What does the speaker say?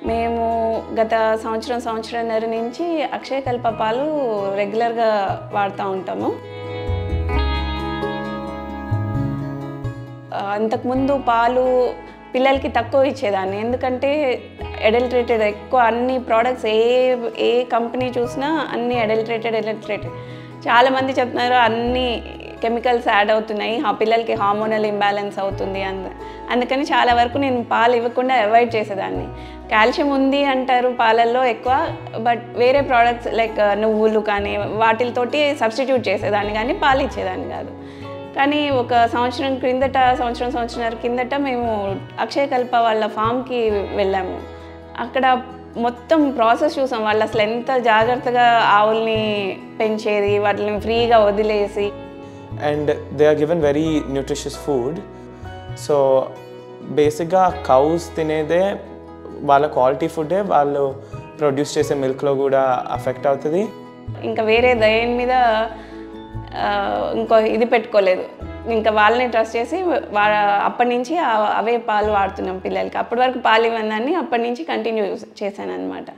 మేము గత సంవత్సరంన్నర నుంచి అక్షయకల్ప పాలు రెగ్యులర్గా వాడుతూ ఉంటాము. అంతకుముందు పాలు పిల్లలకి తక్కువ ఇచ్చేదాన్ని, ఎందుకంటే అడల్టరేటెడ్ ఎక్కువ అన్ని ప్రోడక్ట్స్ ఏ కంపెనీ చూసినా అన్ని అడల్టరేటెడ్ చాలామంది చెప్తున్నారు అన్ని కెమికల్స్ యాడ్ అవుతున్నాయి, ఆ పిల్లలకి హార్మోనల్ ఇంబ్యాలెన్స్ అవుతుంది అందుకని చాలా వరకు నేను పాలు ఇవ్వకుండా అవాయిడ్ చేసేదాన్ని. కాల్షియం ఉంది అంటారు పాలల్లో ఎక్కువ, బట్ వేరే ప్రోడక్ట్స్ లైక్ నువ్వులు కానీ వాటితోటి సబ్స్టిట్యూట్ చేసేదాన్ని కానీ పాలు ఇచ్చేదాన్ని కాదు. కానీ ఒక సంవత్సరంన్నర కిందట మేము అక్షయకల్ప వాళ్ళ ఫామ్కి వెళ్ళాము. అక్కడ మొత్తం ప్రాసెస్ చూసాం, వాళ్ళు అసలు ఎంత జాగ్రత్తగా ఆవుల్ని పెంచేది, వాటిని ఫ్రీగా వదిలేసి. And they are given very nutritious food. So బేసిక్గా కౌస్ తినేదే వాళ్ళ క్వాలిటీ ఫుడ్డే వాళ్ళు ప్రొడ్యూస్ చేసే మిల్క్లో కూడా అఫెక్ట్ అవుతుంది. ఇంకా వేరే దేని మీద ఇంకో ఇది పెట్టుకోలేదు, ఇంకా వాళ్ళని ట్రస్ట్ చేసి అప్పటి నుంచి అవే పాలు వాడుతున్నాం పిల్లలకి. అప్పటి వరకు పాలు ఇవ్వని అప్పటి నుంచి కంటిన్యూ చేశాను అనమాట.